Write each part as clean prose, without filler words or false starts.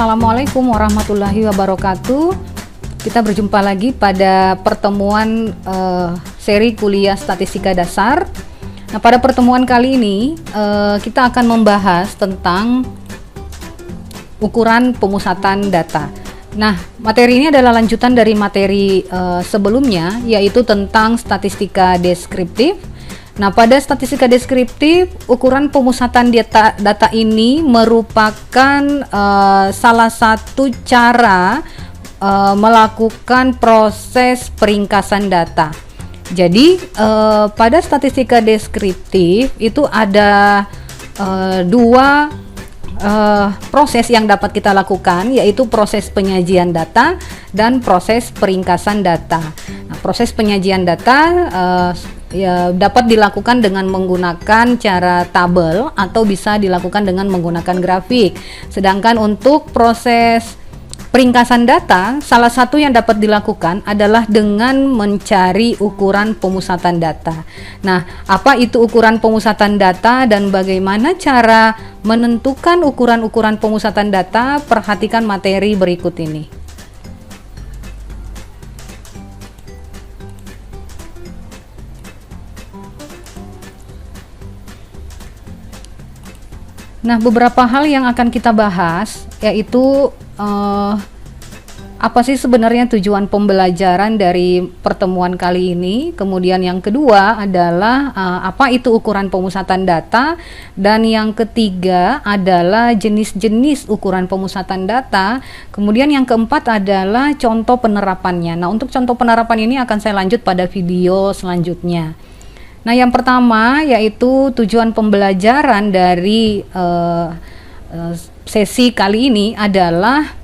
Assalamualaikum warahmatullahi wabarakatuh. Kita berjumpa lagi pada pertemuan seri kuliah statistika dasar. Nah, pada pertemuan kali ini kita akan membahas tentang ukuran pemusatan data. Nah, materi ini adalah lanjutan dari materi sebelumnya, yaitu tentang statistika deskriptif. Nah, pada statistika deskriptif, ukuran pemusatan data ini merupakan salah satu cara melakukan proses peringkasan data. Jadi, pada statistika deskriptif itu ada dua proses yang dapat kita lakukan, yaitu proses penyajian data dan proses peringkasan data. Nah, proses penyajian data dapat dilakukan dengan menggunakan cara tabel atau bisa dilakukan dengan menggunakan grafik. Sedangkan untuk proses peringkasan data, salah satu yang dapat dilakukan adalah dengan mencari ukuran pemusatan data. Nah, apa itu ukuran pemusatan data dan bagaimana cara menentukan ukuran-ukuran pemusatan data? Perhatikan materi berikut ini. Nah, beberapa hal yang akan kita bahas yaitu apa sih sebenarnya tujuan pembelajaran dari pertemuan kali ini. Kemudian yang kedua adalah apa itu ukuran pemusatan data, dan yang ketiga adalah jenis-jenis ukuran pemusatan data. Kemudian yang keempat adalah contoh penerapannya. Nah, untuk contoh penerapan ini akan saya lanjut pada video selanjutnya. Nah, yang pertama yaitu tujuan pembelajaran dari sesi kali ini adalah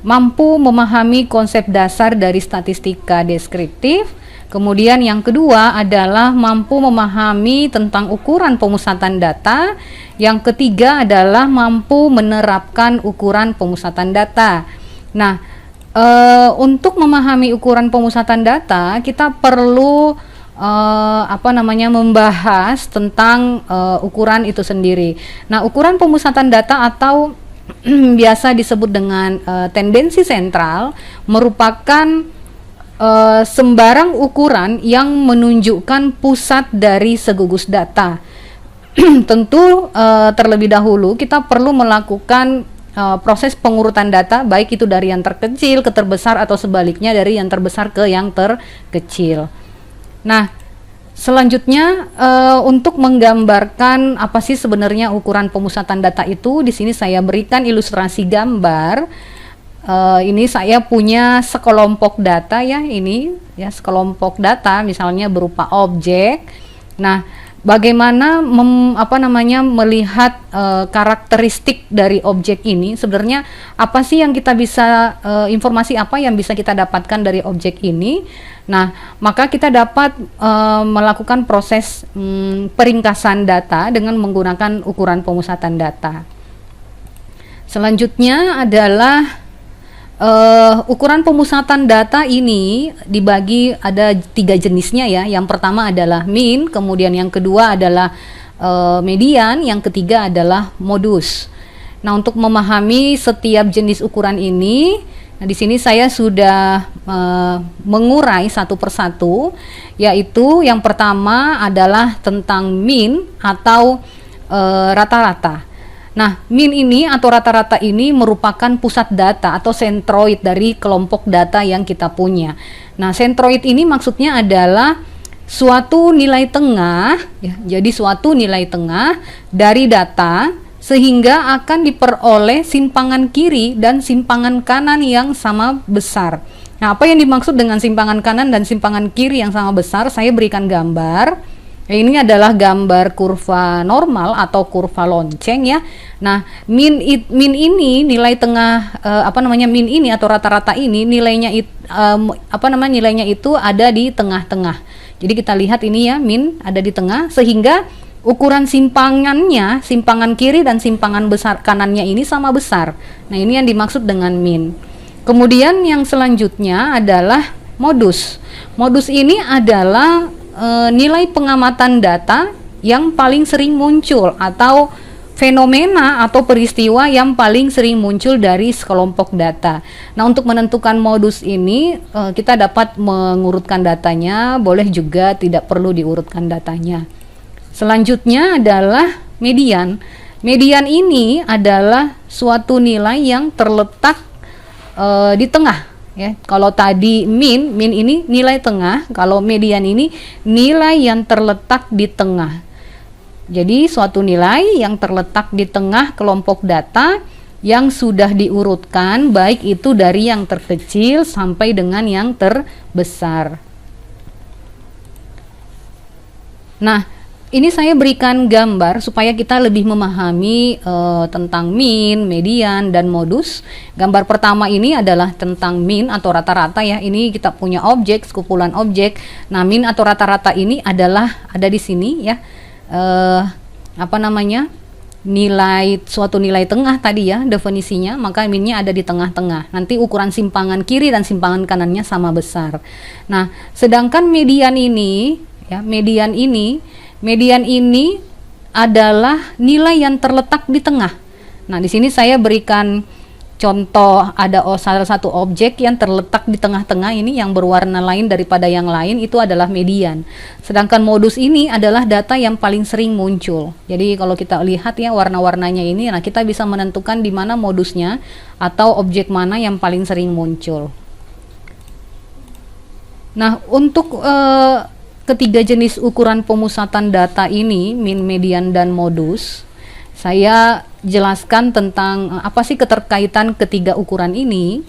mampu memahami konsep dasar dari statistika deskriptif. Kemudian yang kedua adalah mampu memahami tentang ukuran pemusatan data. Yang ketiga adalah mampu menerapkan ukuran pemusatan data. Nah, untuk memahami ukuran pemusatan data, kita perlu membahas tentang ukuran itu sendiri. Nah, ukuran pemusatan data atau biasa disebut dengan tendensi sentral merupakan sembarang ukuran yang menunjukkan pusat dari segugus data. Tentu terlebih dahulu kita perlu melakukan proses pengurutan data, baik itu dari yang terkecil ke terbesar atau sebaliknya dari yang terbesar ke yang terkecil. Nah, selanjutnya untuk menggambarkan apa sih sebenarnya ukuran pemusatan data itu, di sini saya berikan ilustrasi gambar. Ini saya punya sekelompok data ya, ini ya sekelompok data misalnya berupa objek. Nah, bagaimana melihat karakteristik dari objek ini, sebenarnya apa sih yang kita bisa informasi apa yang bisa kita dapatkan dari objek ini. Nah, maka kita dapat melakukan proses peringkasan data dengan menggunakan ukuran pemusatan data. Selanjutnya adalah ukuran pemusatan data ini dibagi ada 3 jenisnya ya. Yang pertama adalah mean, kemudian yang kedua adalah median, yang ketiga adalah modus. Nah, untuk memahami setiap jenis ukuran ini, nah, di sini saya sudah mengurai satu persatu, yaitu yang pertama adalah tentang mean atau rata-rata. Nah, mean ini atau rata-rata ini merupakan pusat data atau sentroid dari kelompok data yang kita punya. Nah, sentroid ini maksudnya adalah suatu nilai tengah, ya, jadi suatu nilai tengah dari data sehingga akan diperoleh simpangan kiri dan simpangan kanan yang sama besar. Nah, apa yang dimaksud dengan simpangan kanan dan simpangan kiri yang sama besar? Saya berikan gambar. Ini adalah gambar kurva normal atau kurva lonceng ya. Nah, mean ini nilai tengah mean ini atau rata-rata ini nilainya nilainya itu ada di tengah-tengah. Jadi kita lihat ini ya, mean ada di tengah sehingga ukuran simpangannya, simpangan kiri dan simpangan besar kanannya ini sama besar. Nah, ini yang dimaksud dengan mean. Kemudian yang selanjutnya adalah modus. Modus ini adalah nilai pengamatan data yang paling sering muncul atau fenomena atau peristiwa yang paling sering muncul dari sekelompok data. Nah, untuk menentukan modus ini kita dapat mengurutkan datanya, boleh juga tidak perlu diurutkan datanya. Selanjutnya adalah median. Median ini adalah suatu nilai yang terletak di tengah, ya. Kalau tadi min ini nilai tengah, kalau median ini nilai yang terletak di tengah. Jadi suatu nilai yang terletak di tengah kelompok data yang sudah diurutkan, baik itu dari yang terkecil sampai dengan yang terbesar. Nah, ini saya berikan gambar supaya kita lebih memahami tentang min, median, dan modus. Gambar pertama ini adalah tentang min atau rata-rata, ya. Ini kita punya objek, sekumpulan objek. Nah, min atau rata-rata ini adalah ada di sini, ya. Nilai suatu nilai tengah tadi, ya, definisinya, maka minnya ada di tengah-tengah. Nanti ukuran simpangan kiri dan simpangan kanannya sama besar. Nah, sedangkan median ini, ya, median ini adalah nilai yang terletak di tengah. Nah, di sini saya berikan contoh, ada salah satu objek yang terletak di tengah-tengah ini yang berwarna lain daripada yang lain, itu adalah median. Sedangkan modus ini adalah data yang paling sering muncul. Jadi kalau kita lihat, ya, warna-warnanya ini, nah kita bisa menentukan di mana modusnya atau objek mana yang paling sering muncul. Nah, untuk ketiga jenis ukuran pemusatan data ini, min, median, dan modus, saya jelaskan tentang apa sih keterkaitan ketiga ukuran ini.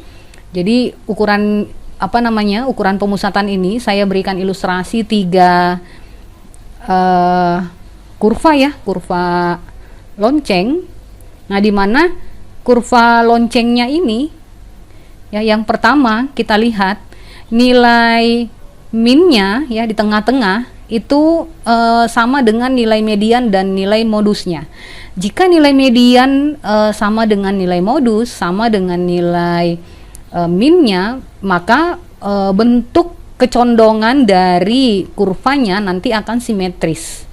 Jadi ukuran ukuran pemusatan ini saya berikan ilustrasi 3 kurva, ya, kurva lonceng. Nah, di mana kurva loncengnya ini, ya, yang pertama kita lihat nilai minnya, ya, di tengah-tengah itu sama dengan nilai median dan nilai modusnya. Jika nilai median sama dengan nilai modus, sama dengan nilai minnya, maka bentuk kecondongan dari kurvanya nanti akan simetris.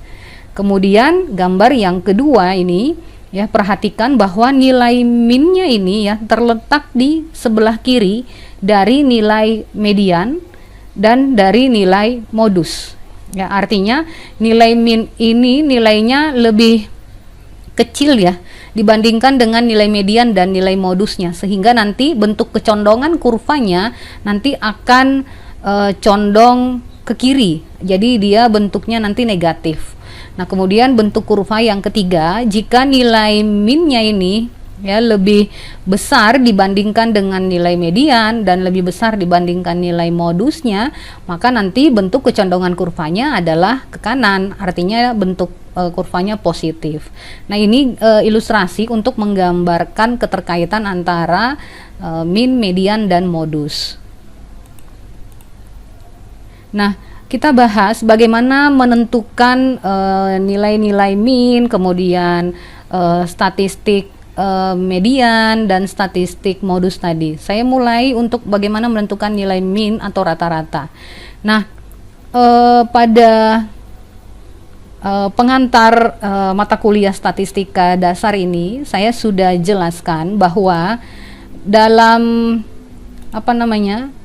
Kemudian gambar yang kedua ini, ya, perhatikan bahwa nilai minnya ini, ya, terletak di sebelah kiri dari nilai median dan dari nilai modus. Ya, artinya nilai min ini nilainya lebih kecil, ya, dibandingkan dengan nilai median dan nilai modusnya, sehingga nanti bentuk kecondongan kurvanya nanti akan condong ke kiri. Jadi dia bentuknya nanti negatif. Nah, kemudian bentuk kurva yang ketiga, jika nilai minnya ini, ya, lebih besar dibandingkan dengan nilai median dan lebih besar dibandingkan nilai modusnya, maka nanti bentuk kecondongan kurvanya adalah ke kanan, artinya bentuk kurvanya positif. Nah, ini ilustrasi untuk menggambarkan keterkaitan antara min, median, dan modus. Nah, kita bahas bagaimana menentukan nilai-nilai min, kemudian statistik median, dan statistik modus tadi. Saya mulai untuk bagaimana menentukan nilai min atau rata-rata. Nah, pada pengantar mata kuliah statistika dasar ini, saya sudah jelaskan bahwa dalam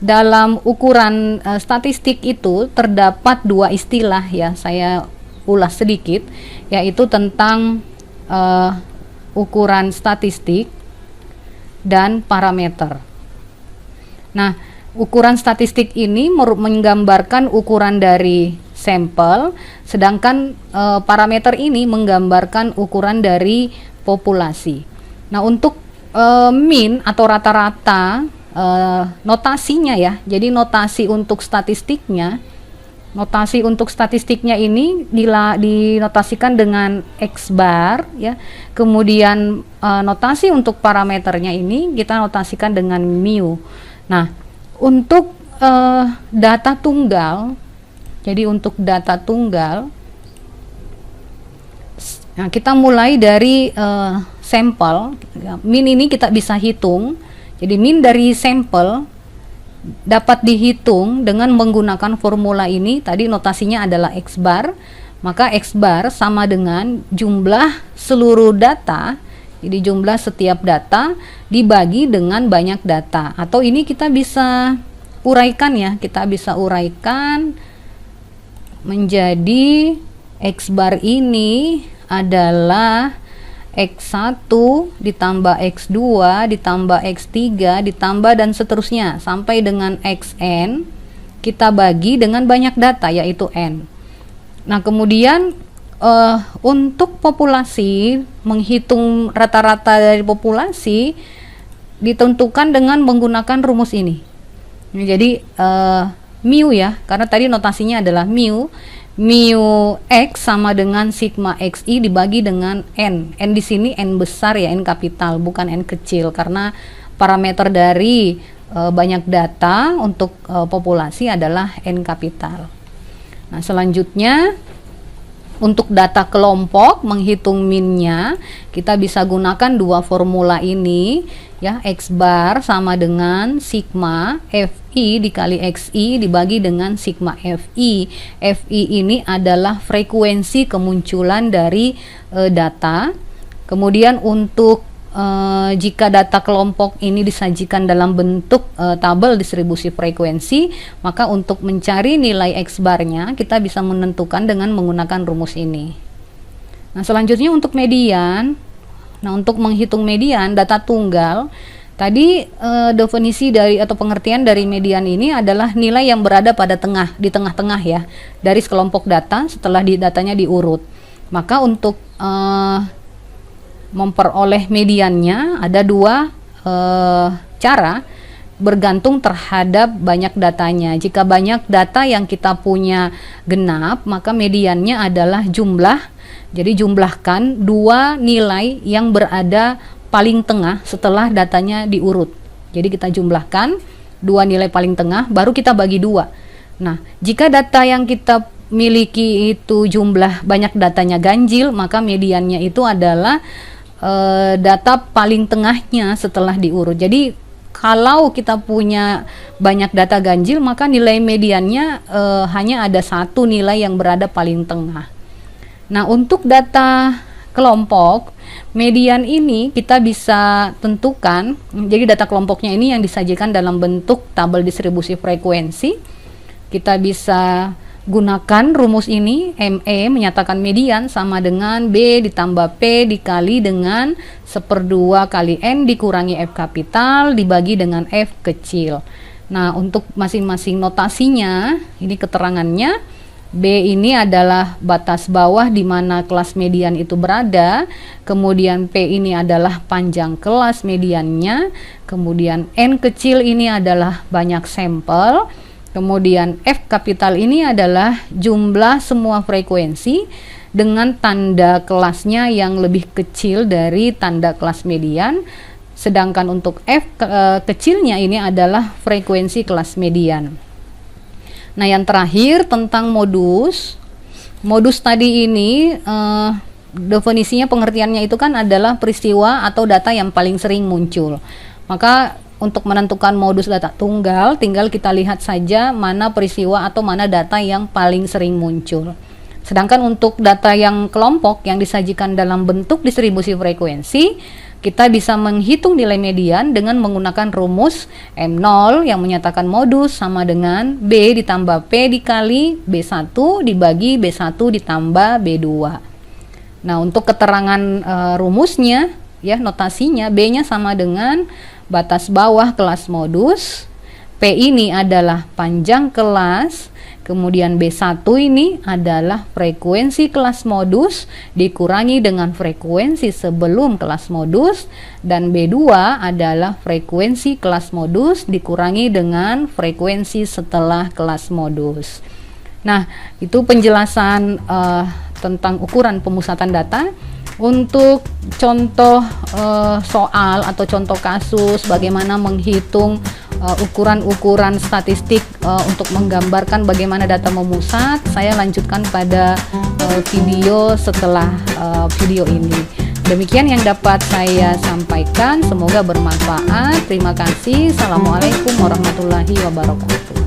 dalam ukuran statistik itu terdapat 2 istilah, ya, saya ulas sedikit, yaitu tentang ukuran statistik dan parameter. Nah, ukuran statistik ini menggambarkan ukuran dari sampel, sedangkan parameter ini menggambarkan ukuran dari populasi. Nah, untuk min atau rata-rata, notasinya, ya, jadi notasi untuk statistiknya ini dinotasikan dengan X bar, ya. Kemudian notasi untuk parameternya ini kita notasikan dengan mu. Nah, untuk data tunggal, jadi untuk data tunggal, nah, kita mulai dari sampel. Min ini kita bisa hitung. Jadi min dari sampel dapat dihitung dengan menggunakan formula ini. Tadi notasinya adalah X bar, maka X bar sama dengan jumlah seluruh data. Jadi jumlah setiap data dibagi dengan banyak data. Atau ini kita bisa uraikan ya, kita bisa uraikan menjadi X bar ini adalah X1 ditambah X2 ditambah X3 ditambah dan seterusnya sampai dengan Xn kita bagi dengan banyak data yaitu N. Nah kemudian untuk populasi, menghitung rata-rata dari populasi ditentukan dengan menggunakan rumus ini. Jadi mu ya, karena tadi notasinya adalah mu X sama dengan sigma xi dibagi dengan n. N di sini n besar ya, n kapital, bukan n kecil, karena parameter dari banyak data untuk populasi adalah n kapital. Nah, selanjutnya untuk data kelompok menghitung minnya, kita bisa gunakan dua formula ini ya, X bar sama dengan sigma Fi dikali Xi dibagi dengan sigma Fi. Fi ini adalah frekuensi kemunculan dari data. Kemudian untuk jika data kelompok ini disajikan dalam bentuk tabel distribusi frekuensi, maka untuk mencari nilai X barnya kita bisa menentukan dengan menggunakan rumus ini. Nah, selanjutnya untuk median. Nah, untuk menghitung median data tunggal, tadi definisi dari atau pengertian dari median ini adalah nilai yang berada pada di tengah-tengah ya, dari sekelompok data setelah datanya diurut. Maka untuk memperoleh mediannya ada dua cara, bergantung terhadap banyak datanya. Jika banyak data yang kita punya genap, maka mediannya adalah jumlah. Jadi jumlahkan dua nilai yang berada paling tengah setelah datanya diurut. Jadi kita jumlahkan dua nilai paling tengah, baru kita bagi dua. Nah, jika data yang kita miliki itu jumlah banyak datanya ganjil, maka mediannya itu adalah data paling tengahnya setelah diurut. Jadi kalau kita punya banyak data ganjil, maka nilai mediannya hanya ada satu nilai yang berada paling tengah. Nah, untuk data kelompok, median ini kita bisa tentukan. Jadi data kelompoknya ini yang disajikan dalam bentuk tabel distribusi frekuensi. Kita bisa gunakan rumus ini, ME menyatakan median sama dengan B ditambah P dikali dengan 1/2 kali N dikurangi F kapital dibagi dengan F kecil. Nah, untuk masing-masing notasinya, ini keterangannya. B ini adalah batas bawah di mana kelas median itu berada, kemudian P ini adalah panjang kelas mediannya, kemudian N kecil ini adalah banyak sampel, kemudian F kapital ini adalah jumlah semua frekuensi dengan tanda kelasnya yang lebih kecil dari tanda kelas median, sedangkan untuk F kecilnya ini adalah frekuensi kelas median. Nah, yang terakhir tentang modus. Modus tadi ini definisinya, pengertiannya itu kan adalah peristiwa atau data yang paling sering muncul. Maka untuk menentukan modus data tunggal, tinggal kita lihat saja mana peristiwa atau mana data yang paling sering muncul. Sedangkan untuk data yang kelompok yang disajikan dalam bentuk distribusi frekuensi, kita bisa menghitung nilai median dengan menggunakan rumus M0 yang menyatakan modus sama dengan B ditambah P dikali B1 dibagi B1 ditambah B2. Nah, untuk keterangan rumusnya ya, notasinya B-nya sama dengan batas bawah kelas modus, P ini adalah panjang kelas, kemudian B1 ini adalah frekuensi kelas modus dikurangi dengan frekuensi sebelum kelas modus, dan B2 adalah frekuensi kelas modus dikurangi dengan frekuensi setelah kelas modus. Nah, itu penjelasan tentang ukuran pemusatan data. Untuk contoh soal atau contoh kasus bagaimana menghitung ukuran-ukuran statistik untuk menggambarkan bagaimana data memusat, saya lanjutkan pada video setelah video ini. Demikian yang dapat saya sampaikan, semoga bermanfaat. Terima kasih. Assalamualaikum warahmatullahi wabarakatuh.